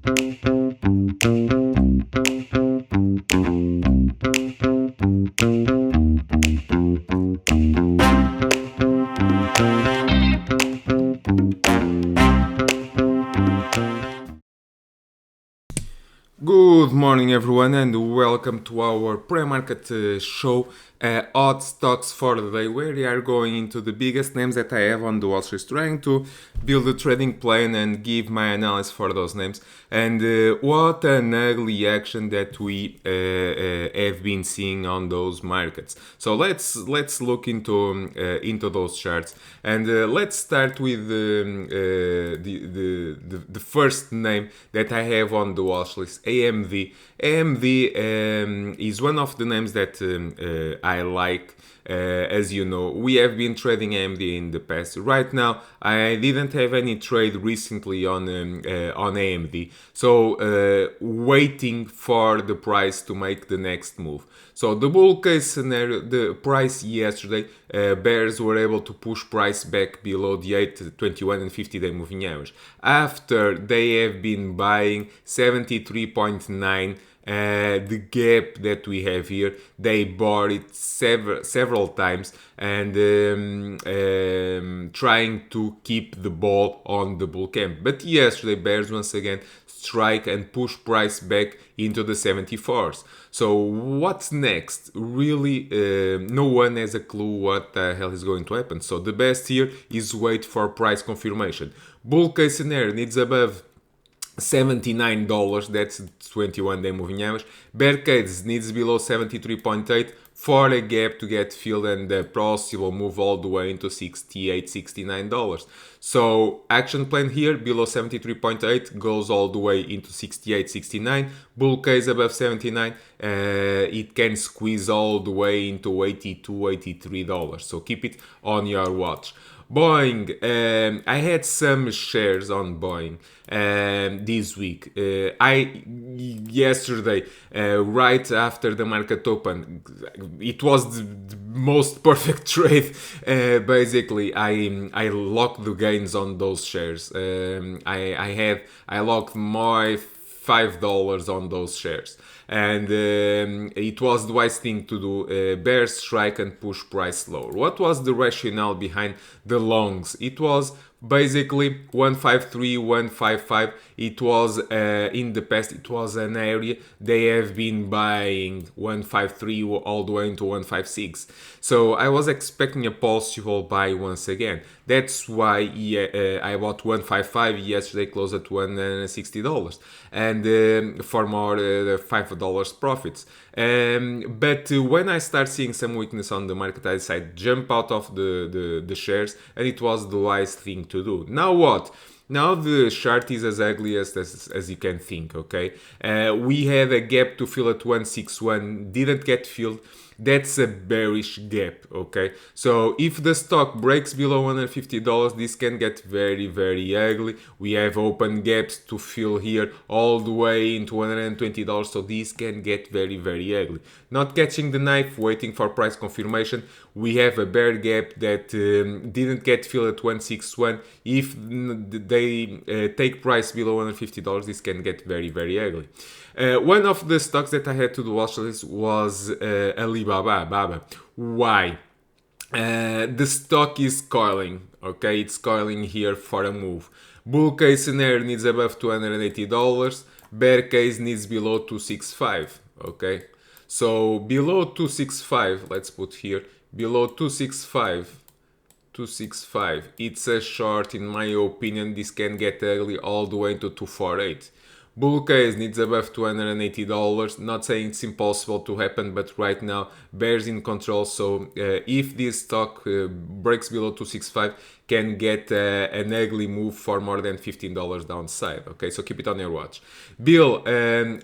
Good morning, everyone, and welcome to our pre-market show, Odd Stocks for the Day, where we are going into the biggest names that I have on the watchlist, trying to build a trading plan and give my analysis for those names. And what an ugly action that we have been seeing on those markets. So let's look into those charts, and let's start with the first name that I have on the watchlist, AMD. AMD is one of the names that I like. As you know, we have been trading AMD in the past. Right now, I didn't have any trade recently on AMD, so waiting for the price to make the next move. So the bull case scenario, the price yesterday, bears were able to push price back below the 8, 21 and 50-day moving average. After they have been buying 73.9, the gap that we have here, they bought it several times and trying to keep the ball on the bull camp. But yesterday, bears once again strike and push price back into the 74s. So what's next? Really, no one has a clue what the hell is going to happen. So the best here is wait for price confirmation. Bull case scenario needs above $79, that's 21-day moving average. Bear case needs below 73.8 for a gap to get filled and the possible move all the way into $68, $69. So action plan here below 73.8 goes all the way into 68, 69. Bull case above 79, it can squeeze all the way into $82, $83. So keep it on your watch. Boeing, I had some shares on Boeing this week. Yesterday, right after the market opened, it was the most perfect trade. Basically, I locked the gains on those shares. I locked my $5 on those shares, and it was the wise thing to do. Bear strike and push price lower. What was the rationale behind the longs? It was basically 153, 155. It was in the past, it was an area they have been buying 153 all the way into 156. So I was expecting a possible buy once again. That's why I bought 155 yesterday, closed at $160, and for more $5 profits. But when I start seeing some weakness on the market, I decided jump out of the shares, and it was the wise thing to do. Now what? Now the chart is as ugly as you can think, okay? We had a gap to fill at 161, didn't get filled. That's a bearish gap, okay? So if the stock breaks below $150, this can get very, very ugly. We have open gaps to fill here all the way into $120, so this can get very, very ugly. Not catching the knife, waiting for price confirmation. We have a bear gap that didn't get filled at 161. If they take price below $150, this can get very, very ugly. One of the stocks that I had to do watchlist was Alibaba. Why? The stock is coiling, okay? It's coiling here for a move. Bull case scenario needs above $280. Bear case needs below 265, okay? So below 265, let's put here, below 265, it's a short in my opinion. This can get ugly all the way to 248. Bull case needs above $280. Not saying it's impossible to happen, but right now bears in control. So if this stock breaks below 265, can get an ugly move for more than $15 downside. Okay, so keep it on your watch. Bill,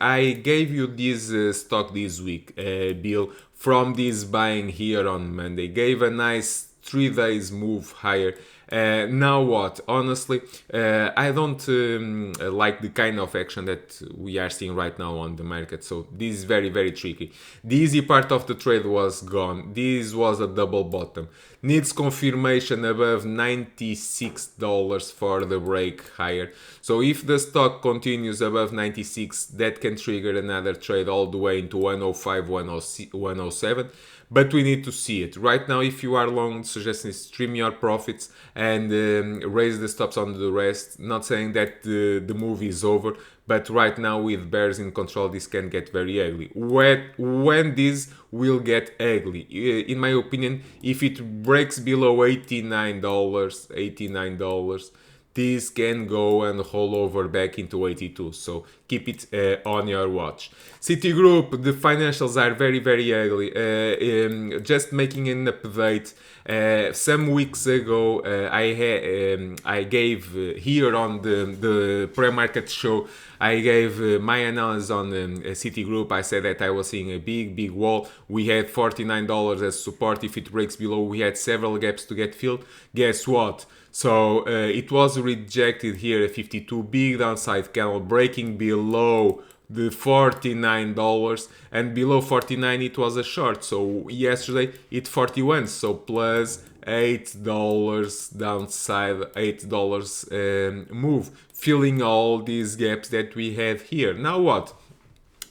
I gave you this stock this week, Bill, from this buying here on Monday. Gave a nice 3 days move higher, Now what? Honestly, I don't like the kind of action that we are seeing right now on the market. So this is very, very tricky. The easy part of the trade was gone. This was a double bottom. Needs confirmation above $96 for the break higher. So if the stock continues above 96, that can trigger another trade all the way into 105, 107. But we need to see it. Right now, if you are long, suggesting stream your profits and raise the stops on the rest. Not saying that the move is over, but right now with bears in control, this can get very ugly. When this will get ugly, in my opinion, if it breaks below $89, this can go and roll over back into 82. So keep it on your watch. Citigroup, the financials are very, very ugly. Just making an update. Some weeks ago, I gave here on the pre-market show, I gave my analysis on Citigroup. I said that I was seeing a big wall. We had $49 as support. If it breaks below, we had several gaps to get filled. Guess what? So it was rejected here at 52, big downside candle breaking below the $49, and below 49 it was a short. So yesterday it 41, so plus $8 downside, $8 move, filling all these gaps that we have here. Now what?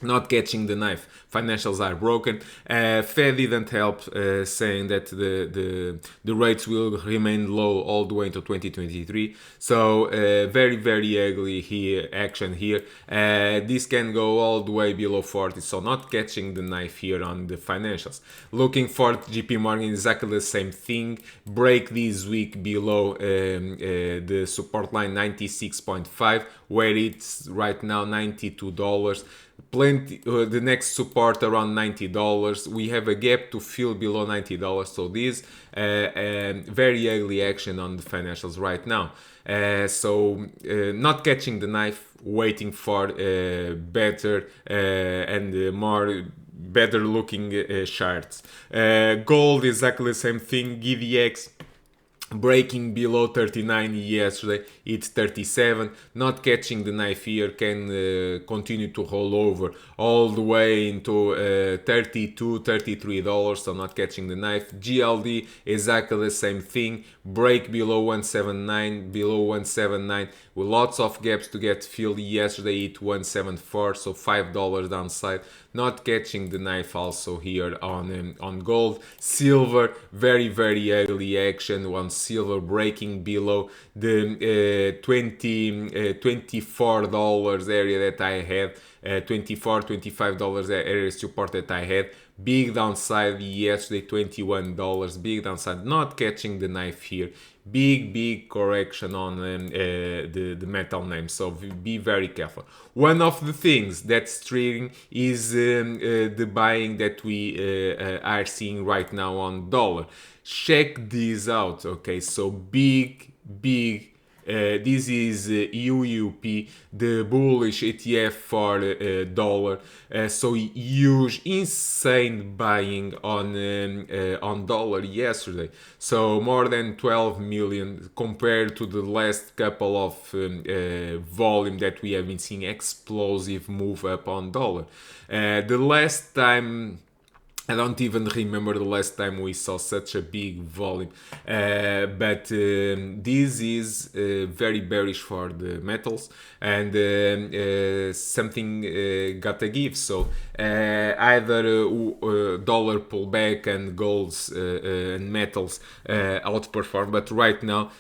Not catching the knife. Financials are broken. Fed didn't help, saying that the rates will remain low all the way into 2023. So very, very ugly here action here. This can go all the way below 40. So not catching the knife here on the financials. Looking for JP Morgan, exactly the same thing. Break this week below the support line 96.5, where it's right now $92. Plenty the next support around $90. We have a gap to fill below $90. So this very ugly action on the financials right now. So not catching the knife, waiting for better and more better looking charts. Gold, exactly the same thing. GDX breaking below 39 yesterday, it's 37. Not catching the knife here, can continue to roll over all the way into $32, $33, so not catching the knife. GLD, exactly the same thing, break below 179, below 179 with lots of gaps to get filled. Yesterday it 174, so $5 downside. Not catching the knife also here on gold. Silver, very, very ugly action on silver, breaking below the $24 area that I had, $24, $25 area support that I had. Big downside yesterday, $21, big downside. Not catching the knife here. Big correction on the metal name, so be very careful. One of the things that's triggering is the buying that we are seeing right now on dollar. Check this out, okay? So big this is UUP, the bullish ETF for dollar. So huge, insane buying on dollar yesterday. So more than 12 million compared to the last couple of volume that we have been seeing. Explosive move up on dollar. The last time, I don't even remember the last time we saw such a big volume, but this is very bearish for the metals, and something gotta give. So either dollar pullback and golds and metals outperform, but right now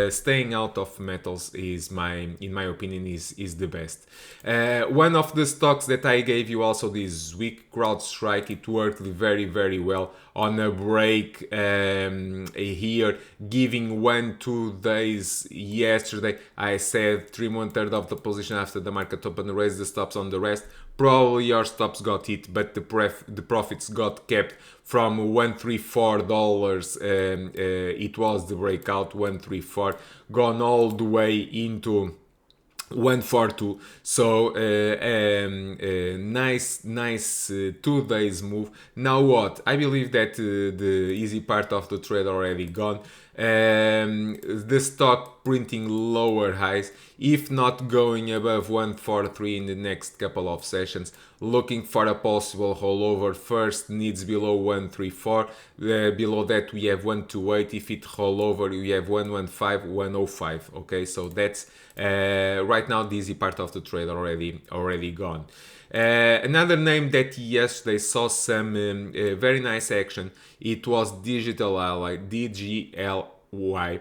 staying out of metals is in my opinion is the best. One of the stocks that I gave you also this week, CrowdStrike, it worked very well on a break here, giving 1-2 days yesterday. I said trim 1/3 of the position after the market open, raise the stops on the rest. Probably your stops got hit, but the profits got kept from $134. It was the breakout, 134, gone all the way into 142. So nice 2 days move. Now what? I believe that the easy part of the trade already gone. The stock printing lower highs, if not going above 143 in the next couple of sessions. Looking for a possible rollover. First needs below 134. Below that we have 128. If it rollover, we have 115, 105. Okay, so that's right now the easy part of the trade already gone. Another name that yesterday saw some very nice action. It was Digital Ally, DGLY.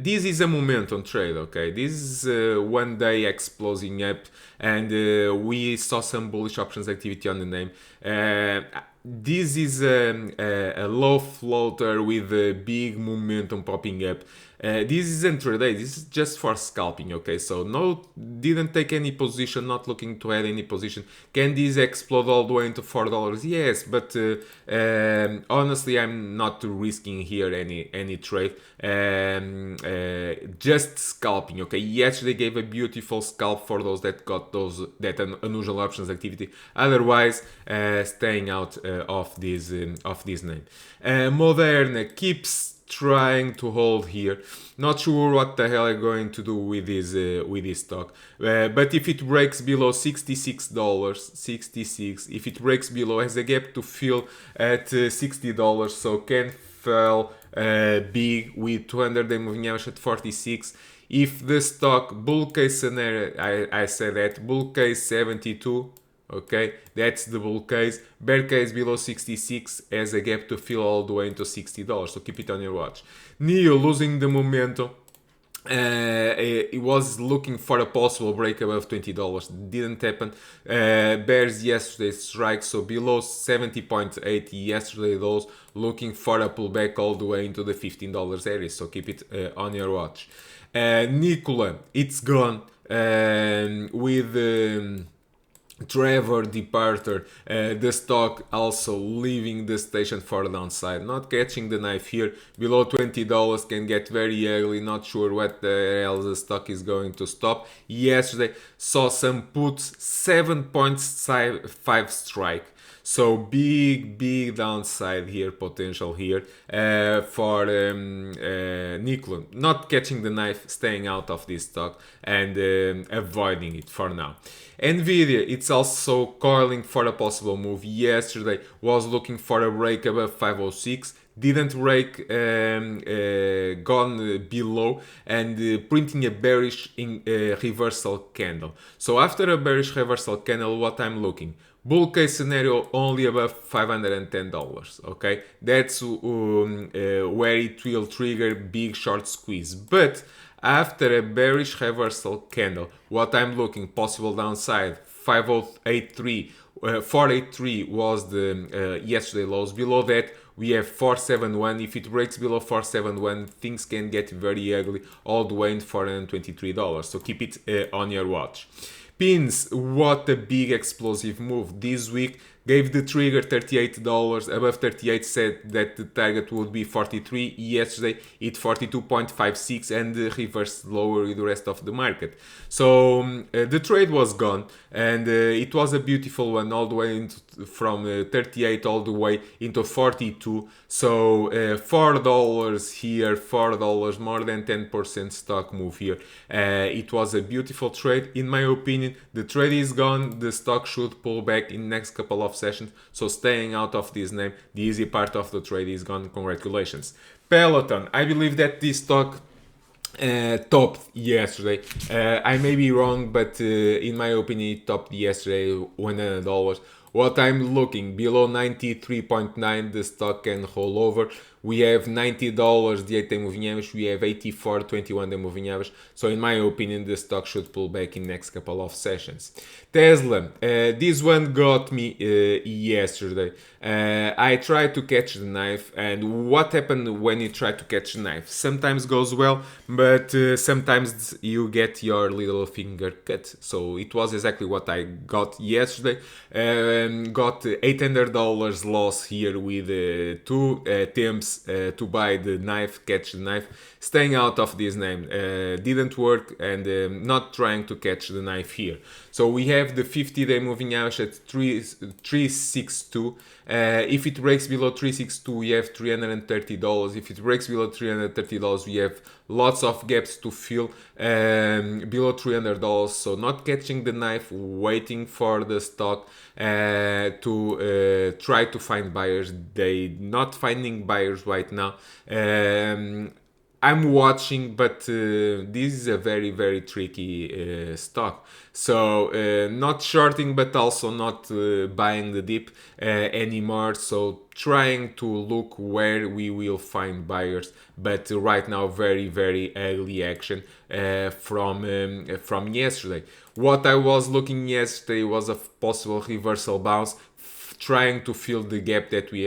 This is a momentum trade, okay? This is one day exploding up, and we saw some bullish options activity on the name. This is a low floater with a big momentum popping up. This isn't intraday, this is just for scalping, okay? So didn't take any position, not looking to add any position. Can this explode all the way into $4? Yes, but honestly, I'm not risking here any trade. Just scalping, okay? Yesterday gave a beautiful scalp for those that got that unusual options activity. Otherwise, staying out of this name. Moderna keeps trying to hold here. Not sure what the hell I'm going to do with this stock. But if it breaks below $66, 66, if it breaks below, has a gap to fill at $60, so can fall big with 200-day moving average at 46. If the stock bull case scenario, I said that bull case 72. Okay, that's the bull case. Bear case below 66 has a gap to fill all the way into $60, so keep it on your watch. NEO losing the momentum. It was looking for a possible break above $20. Didn't happen. Bears yesterday strike, so below 70.8 yesterday those, looking for a pullback all the way into the $15 area, so keep it on your watch. Nikola, it's gone with Trevor departure, the stock also leaving the station for downside. Not catching the knife here. Below $20 can get very ugly. Not sure what the hell the stock is going to stop. Yesterday saw some puts, 7.5 strike. So big downside here, potential here for Nikola. Not catching the knife, staying out of this stock and avoiding it for now. Nvidia, it's also calling for a possible move. Yesterday was looking for a break above 506. Didn't break, gone below and printing a bearish reversal candle. So after a bearish reversal candle, what I'm looking? Bull case scenario only above $510, okay? That's where it will trigger big short squeeze. But after a bearish reversal candle, what I'm looking, possible downside, 583, 483 was the yesterday lows. Below that, we have 471. If it breaks below 471, things can get very ugly, all the way in $423. So keep it on your watch. Pins, what a big explosive move this week. Gave the trigger $38, above 38 said that the target would be 43. Yesterday it 42.56 and reversed lower with the rest of the market. So the trade was gone and it was a beautiful one all the way from 38 all the way into 42. So $4 here, $4, more than 10% stock move here. It was a beautiful trade. In my opinion, the trade is gone. The stock should pull back in the next couple of sessions, so staying out of this name. The easy part of the trade is gone. Congratulations. Peloton, I believe that this stock topped yesterday. I may be wrong, but in my opinion it topped yesterday $100. What I'm looking, below 93.9 the stock can roll over. We have $90 the 8-day moving average, we have 84 21-day moving average. So in my opinion the stock should pull back in next couple of sessions. Tesla, this one got me yesterday. I tried to catch the knife, and what happened when you try to catch the knife? Sometimes goes well, but sometimes you get your little finger cut. So it was exactly what I got yesterday. Got $800 loss here with two attempts. attempts to buy the knife, catch the knife, staying out of this name didn't work, and not trying to catch the knife here. So we have the 50-day moving average at 362. If it breaks below 362, we have $330. If it breaks below $330, we have lots of gaps to fill below $300. So not catching the knife, waiting for the stock to try to find buyers. They not finding buyers right now. I'm watching, but this is a very, very tricky stock. So not shorting, but also not buying the dip anymore. So trying to look where we will find buyers. But right now, very, very ugly action from yesterday. What I was looking yesterday was a possible reversal bounce, trying to fill the gap that we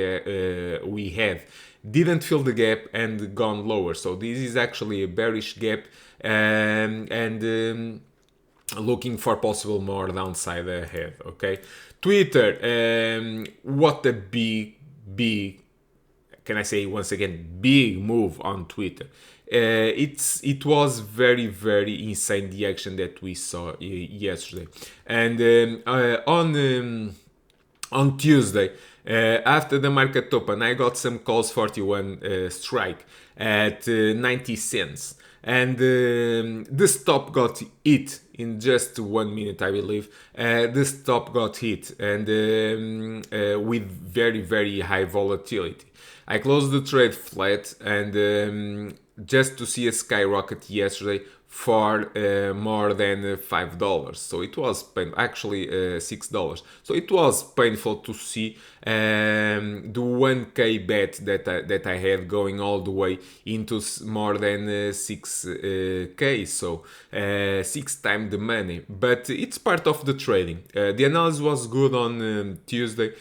had. Didn't fill the gap and gone lower. So this is actually a bearish gap, and looking for possible more downside ahead. Okay, Twitter. What a big, can I say once again, big move on Twitter. It was very, very insane, the action that we saw yesterday, and on Tuesday, after the market open, I got some calls 41 strike at 90 cents, and the stop got hit in just 1 minute, I believe. The stop got hit, and with very, very high volatility. I closed the trade flat, and just to see a skyrocket yesterday for more than $5. So it was actually $6. So it was painful to see the 1k bet that I had going all the way into more than 6k. So 6 times the money. But it's part of the trading. The analysis was good on Tuesday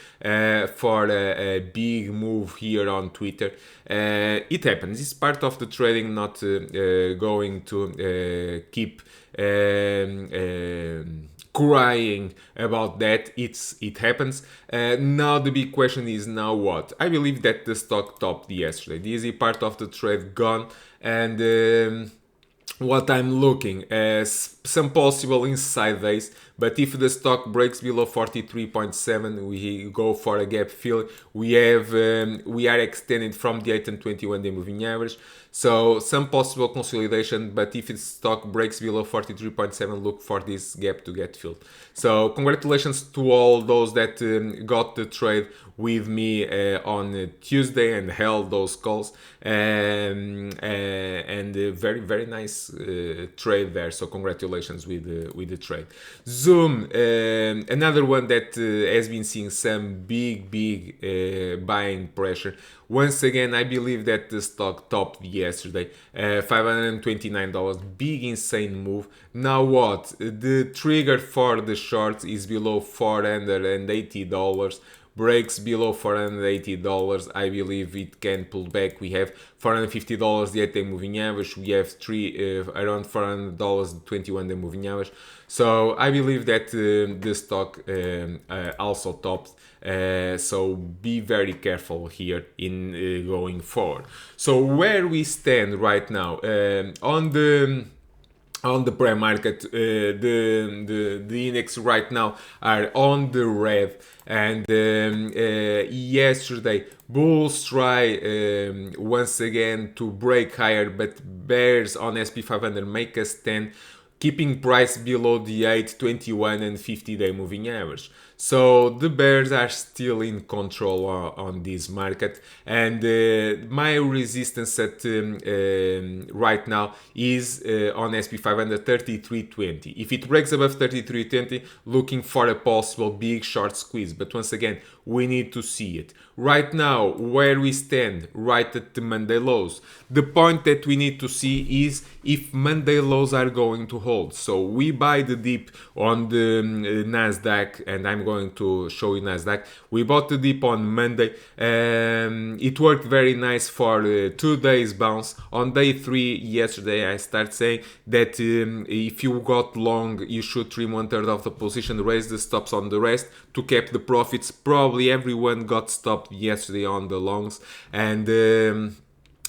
for a big move here on Twitter. It happens. It's part of the trading, not going to keep crying about that. It happens. Now the big question is, now what? I believe that the stock topped yesterday. The easy part of the trade gone, and what I'm looking as some possible inside days, but if the stock breaks below 43.7, we go for a gap fill. We are extended from the 8 and 21 day moving average, so some possible consolidation. But if the stock breaks below 43.7, look for this gap to get filled. So congratulations to all those that got the trade with me on Tuesday and held those calls, and very, very nice trade there. So congratulations with the trade. Zoom, another one that has been seeing some big buying pressure. Once again, I believe that the stock topped yesterday, $529, big insane move. Now what? The trigger for the shorts is below $480. Breaks below $480, I believe it can pull back. We have $450 the 8-day moving average. We have around $400 the 21-day moving average. So I believe that the stock also topped. So be very careful here in going forward. So where we stand right now on the pre-market, the index right now are on the red, and yesterday bulls try once again to break higher, but bears on SP500 make a stand, keeping price below the 8, 21 and 50-day moving average. So the bears are still in control on this market, and my resistance at right now is on SP500 33.20. If it breaks above 33.20, looking for a possible big short squeeze, but once again we need to see it. Right now, where we stand, right at the Monday lows, the point that we need to see is if Monday lows are going to hold. So we buy the dip on the Nasdaq, and I'm going to show you Nasdaq. We bought the dip on Monday. It worked very nice for 2 days bounce. On day 3 yesterday I started saying that if you got long, you should trim 1/3 of the position, raise the stops on the rest to keep the profits. Probably everyone got stopped yesterday on the longs, and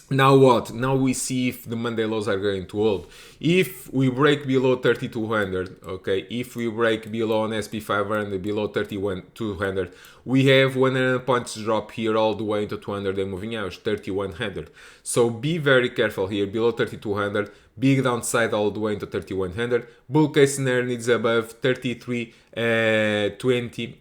now what? Now we see if the Monday lows are going to hold. If we break below 3200, okay, if we break below on SP 500, below 31,200, we have 100 points drop here all the way into 200 and moving average, 3100. So be very careful here, below 3200, big downside all the way into 3100. Bull case scenario needs above 3320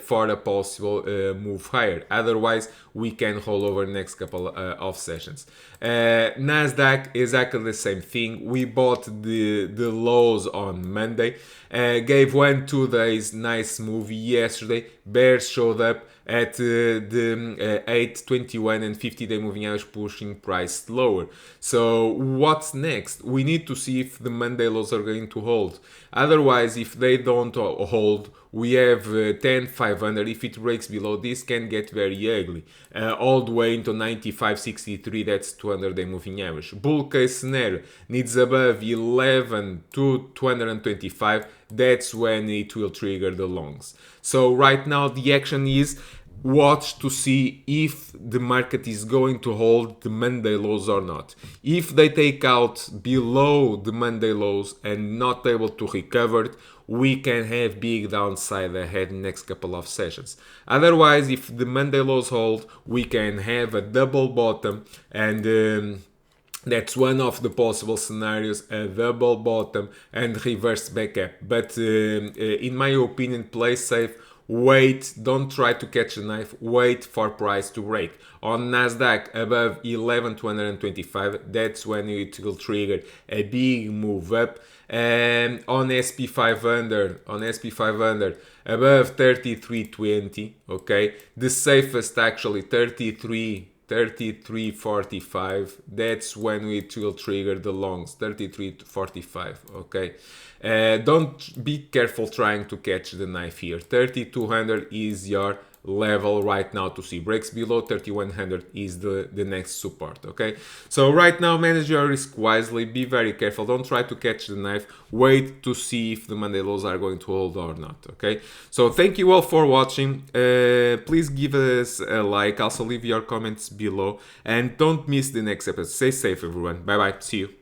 for a possible move higher. Otherwise, we can hold over the next couple of sessions. Nasdaq, exactly the same thing. We bought the lows on Monday, gave 1-2 days nice move yesterday. Bears showed up at the 821 and 50-day moving average, pushing price lower. So what's next? We need to see if the Monday lows are going to hold. Otherwise, if they don't hold, we have 10,500. If it breaks below this, can get very ugly, all the way into 95.63. That's 200-day moving average. Bull case scenario needs above 11 to 225. That's when it will trigger the longs. So right now the action is watch to see if the market is going to hold the Monday lows or not. If they take out below the Monday lows and not able to recover it, we can have big downside ahead in next couple of sessions. Otherwise, if the Monday lows hold, we can have a double bottom, and that's one of the possible scenarios, a double bottom and reverse back up. But in my opinion, play safe. Wait, don't try to catch the knife, wait for price to break. On Nasdaq above 11,225, that's when it will trigger a big move up. And on SP 500, above 3320, okay, the safest actually 33.45, that's when it will trigger the longs, 33.45, okay. Don't be careful trying to catch the knife here. 3200 is your level right now to see. Breaks below 3100 is the next support, okay. So right now manage your risk wisely, be very careful, don't try to catch the knife, wait to see if the Monday lows are going to hold or not, okay. So thank you all for watching. Please give us a like, also leave your comments below, and don't miss the next episode. Stay safe everyone, bye bye, see you.